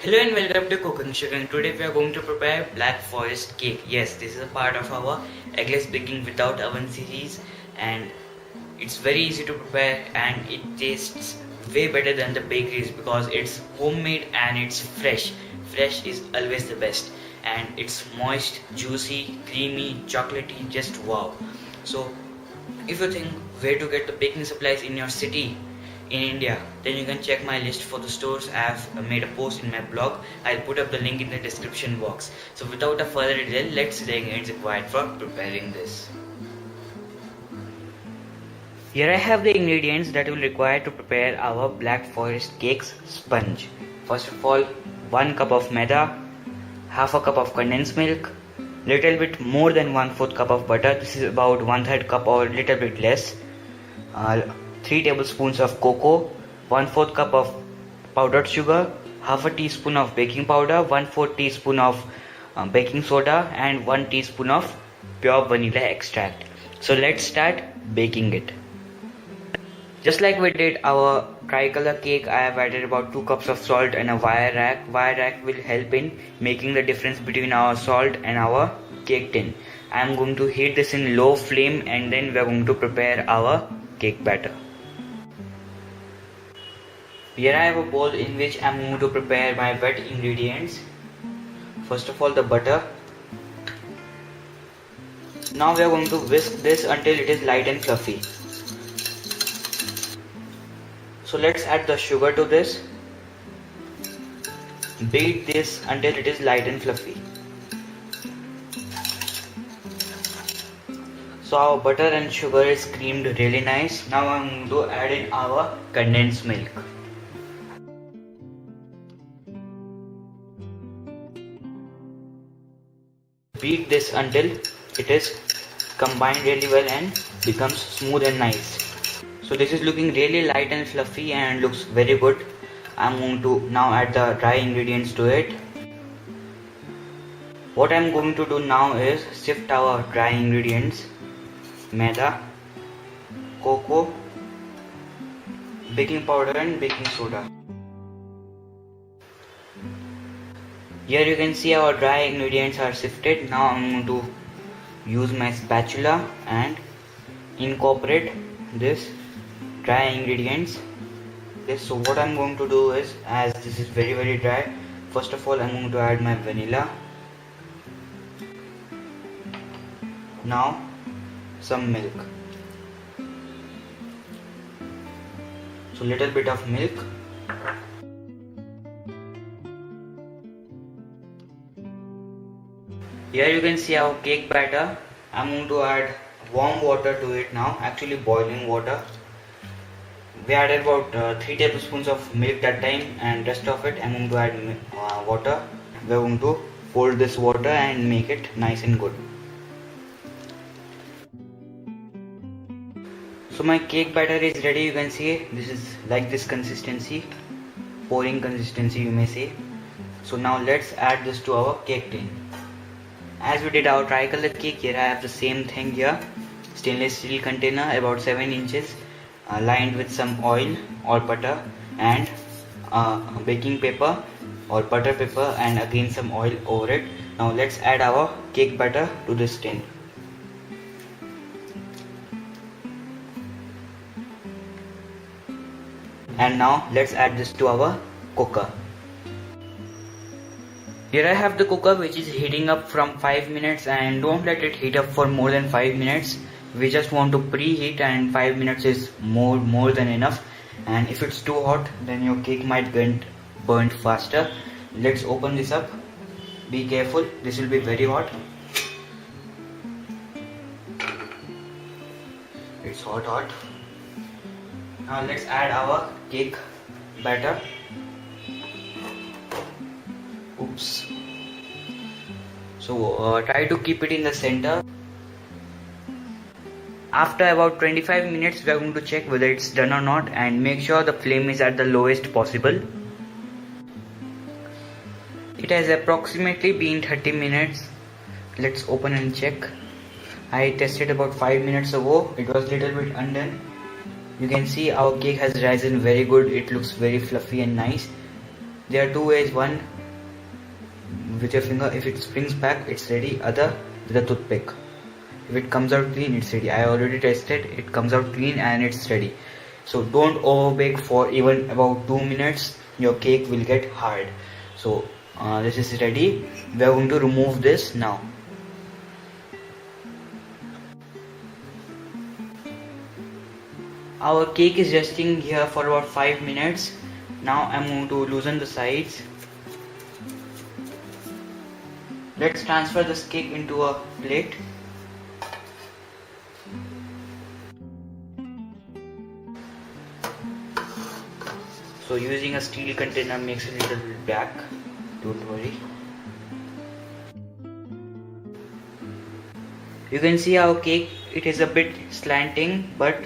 Hello and welcome to Cooking Sugar. And today we are going to prepare Black Forest cake. Yes, this is a part of our eggless baking without oven series, and it's very easy to prepare and it tastes way better than the bakeries because it's homemade and it's fresh. Fresh is always the best, and it's moist, juicy, creamy, chocolatey, just wow. So if you think where to get the baking supplies in your city in India, then you can check my list for the stores. I have made a post in my blog. I'll put up the link in the description box. So without a further delay, let's see the ingredients required for preparing this. Here I have the ingredients that will require to prepare our Black Forest cakes sponge. First of all, 1 cup of maida, half a cup of condensed milk, little bit more than 1/4 cup of butter. This is about 1/3 cup or little bit less. 3 tablespoons of cocoa, 1/4 cup of powdered sugar, half a teaspoon of baking powder, 1/4 teaspoon of baking soda, and 1 teaspoon of pure vanilla extract. So let's start baking it. Just like we did our tricolor cake, I have added about 2 cups of salt and a wire rack. Wire rack will help in making the difference between our salt and our cake tin. I am going to heat this in low flame and then we are going to prepare our cake batter. Here I have a bowl in which I am going to prepare my wet ingredients. First of all, the butter. Now we are going to whisk this until it is light and fluffy. So let's add the sugar to this. Beat this until it is light and fluffy. So our butter and sugar is creamed really nice. Now I'm going to add in our condensed milk. Beat this until it is combined really well and becomes smooth and nice. So this is looking really light and fluffy and looks very good. I'm going to now add the dry ingredients to it. What I'm going to do now is sift our dry ingredients: maida, cocoa, baking powder and baking soda. Here you can see our dry ingredients are sifted. Now I'm going to use my spatula and incorporate this dry ingredients. So what I'm going to do is, as this is very dry, first of all I'm going to add my vanilla. Now some milk. So little bit of milk. Here you can see our cake batter. I'm going to add warm water to it now, actually boiling water. We added about 3 tablespoons of milk that time, and rest of it I'm going to add water. We're going to fold this water and make it nice and good. So my cake batter is ready. You can see this is like this consistency, pouring consistency you may say. So now let's add this to our cake tin. As we did our tricolor cake, here I have the same thing here. Stainless steel container about 7 inches, lined with some oil or butter and baking paper or butter paper, and again some oil over it. Now let's add our cake batter to this tin. And now let's add this to our cooker. Here I have the cooker which is heating up from 5 minutes, and don't let it heat up for more than 5 minutes. We just want to preheat, and 5 minutes is more than enough. And if it's too hot, then your cake might get burnt faster. Let's open this up. Be careful, this will be very hot. It's hot. Now let's add our cake batter. Oops. So try to keep it in the center. After about 25 minutes we are going to check whether it's done or not, and make sure the flame is at the lowest possible. It has approximately been 30 minutes. Let's open and check. I tested about 5 minutes ago. It was little bit undone. You can see our cake has risen very good. It looks very fluffy and nice. There are two ways. One with your finger, if it springs back, it's ready. Other with a toothpick. If it comes out clean, it's ready. I already tested, it comes out clean and it's ready. So don't over bake for even about 2 minutes, your cake will get hard. So this is ready. We are going to remove this now. Our cake is resting here for about 5 minutes. Now I'm going to loosen the sides. Let's transfer this cake into a plate. So using a steel container makes it a little bit black. Don't worry. You can see our cake, it is a bit slanting, but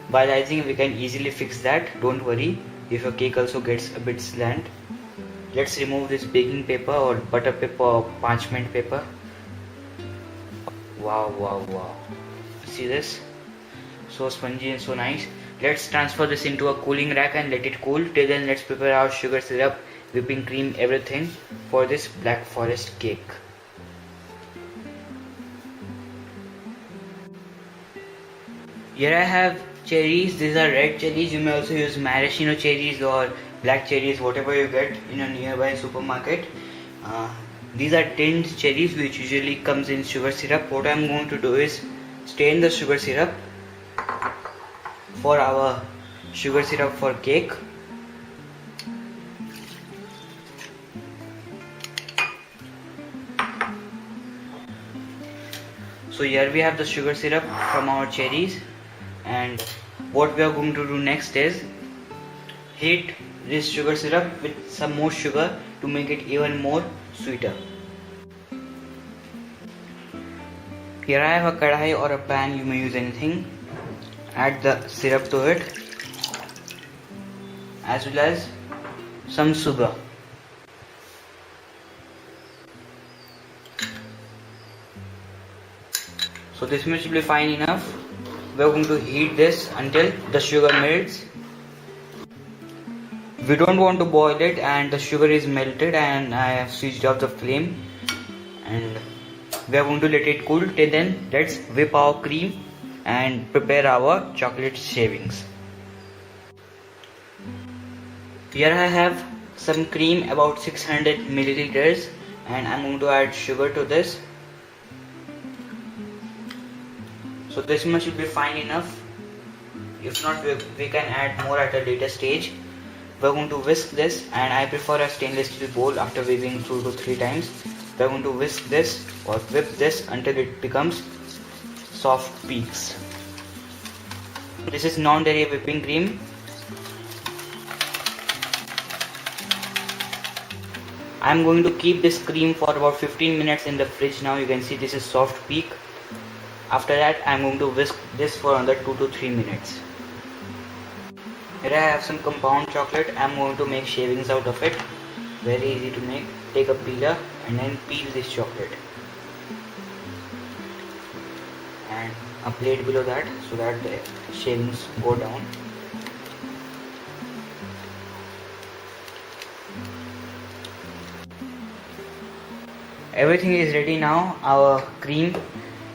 while icing we can easily fix that. Don't worry if your cake also gets a bit slant. Let's remove this baking paper or butter paper or parchment paper. Wow. See this? So spongy and so nice. Let's transfer this into a cooling rack and let it cool. Till then, let's prepare our sugar syrup, whipping cream, everything for this Black Forest cake. Here I have cherries. These are red cherries. You may also use maraschino cherries or black cherries, whatever you get in a nearby supermarket. These are tinned cherries which usually comes in sugar syrup. What I am going to do is strain the sugar syrup for our sugar syrup for cake. So here we have the sugar syrup from our cherries, and what we are going to do next is heat this sugar syrup with some more sugar to make it even more sweeter. Here I have a kadai or a pan, you may use anything. Add the syrup to it as well as some sugar. So this much will be fine enough. We are going to heat this until the sugar melts. We don't want to boil it and the sugar is melted, and I have switched off the flame, and we are going to let it cool. Till then, let's whip our cream and prepare our chocolate shavings. Here I have some cream, about 600 milliliters, and I'm going to add sugar to this. So this much will be fine enough. If not, we can add more at a later stage. We're going to whisk this, and I prefer a stainless steel bowl. After whipping 2 to 3 times, we're going to whisk this or whip this until it becomes soft peaks. This is non-dairy whipping cream. I'm going to keep this cream for about 15 minutes in the fridge. Now you can see this is soft peak. After that, I'm going to whisk this for another 2 to 3 minutes. Here I have some compound chocolate. I'm going to make shavings out of it. Very easy to make. Take a peeler and then peel this chocolate. And a plate below that so that the shavings go down. Everything is ready now. Our cream,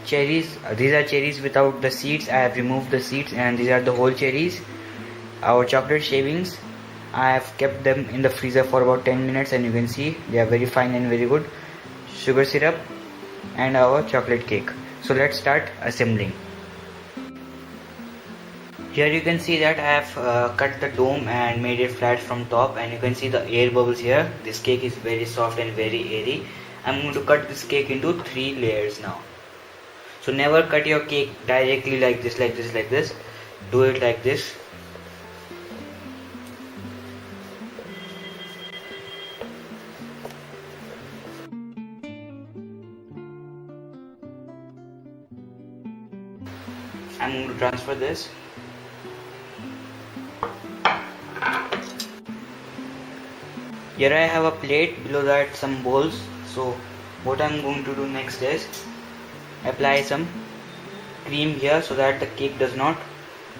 cherries, these are cherries without the seeds. I have removed the seeds, and these are the whole cherries. Our chocolate shavings, I have kept them in the freezer for about 10 minutes, and you can see they are very fine and very good. Sugar syrup and our chocolate cake. So let's start assembling. Here you can see that I have cut the dome and made it flat from top, and you can see the air bubbles here. This cake is very soft and very airy. I'm going to cut this cake into 3 layers now. So never cut your cake directly like this. Do it like this. I'm going to transfer this. Here I have a plate, below that some bowls. So what I'm going to do next is apply some cream here so that the cake does not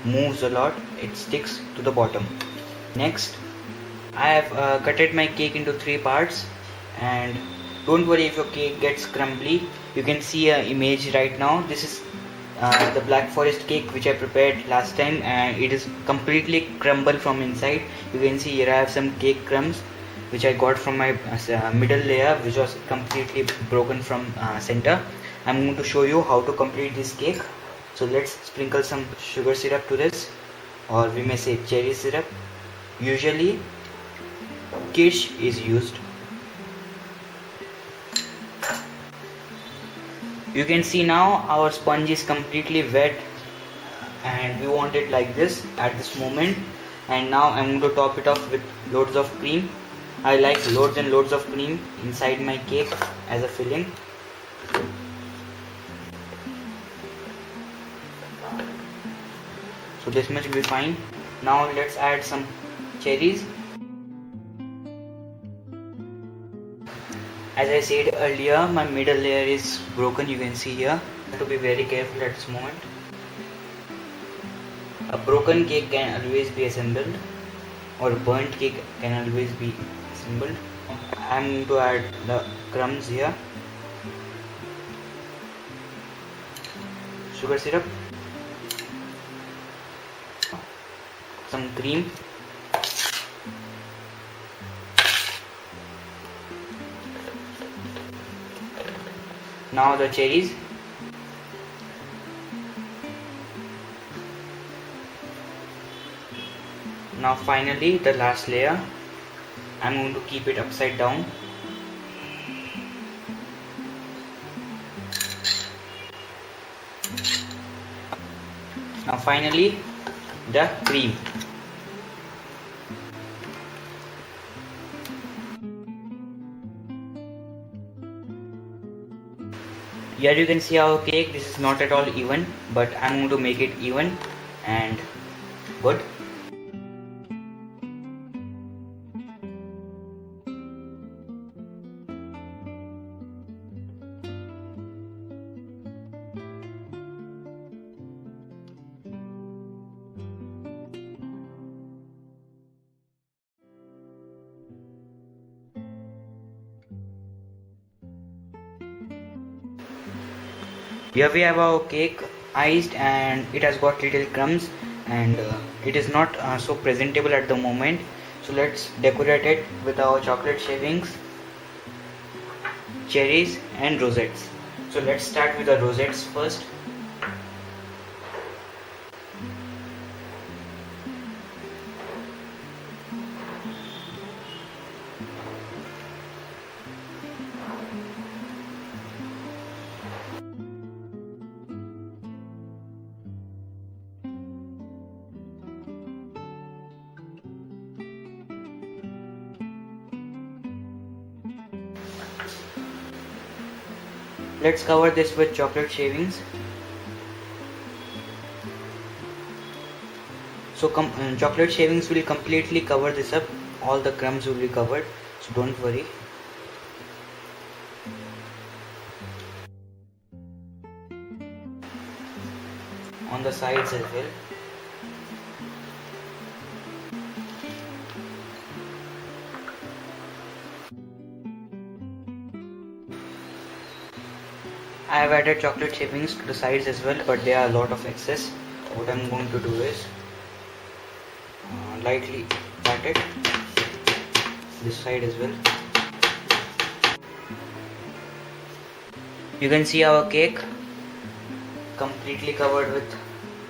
move a lot, it sticks to the bottom. Next, I have cutted my cake into 3 parts, and don't worry if your cake gets crumbly. You can see an image right now. This is the Black Forest cake which I prepared last time, and it is completely crumbled from inside. You can see here I have some cake crumbs which I got from my middle layer, which was completely broken from center. I'm going to show you how to complete this cake. So let's sprinkle some sugar syrup to this, or we may say cherry syrup. Usually kirsch is used. You can see now our sponge is completely wet, and we want it like this at this moment. And now I'm going to top it off with loads of cream. I like loads and loads of cream inside my cake as a filling. So this much will be fine. Now let's add some cherries. As I said earlier, my middle layer is broken, you can see here. I have to be very careful at this moment. A broken cake can always be assembled, or a burnt cake can always be assembled. I am going to add the crumbs here, sugar syrup, some cream, now the cherries, now finally the last layer. I'm going to keep it upside down. Now finally the cream. Here you can see our cake. This is not at all even, but I'm going to make it even and good. Here we have our cake iced, and it has got little crumbs, and it is not so presentable at the moment. So let's decorate it with our chocolate shavings, cherries and rosettes. So let's start with the rosettes first. Let's cover this with chocolate shavings. So chocolate shavings will completely cover this up. All the crumbs will be covered, so don't worry. On the sides as well. I have added chocolate shavings to the sides as well, but there are a lot of excess. What I'm going to do is lightly pat it this side as well. You can see our cake completely covered with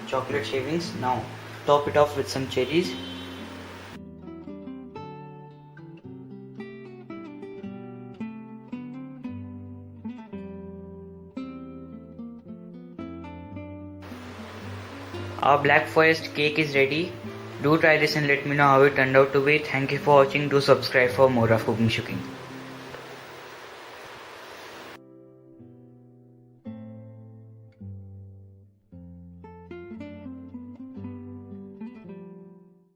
chocolate shavings. Now top it off with some cherries. Our Black Forest cake is ready. Do try this and let me know how it turned out to be. Thank you for watching. Do subscribe for more of Cooking Shooking.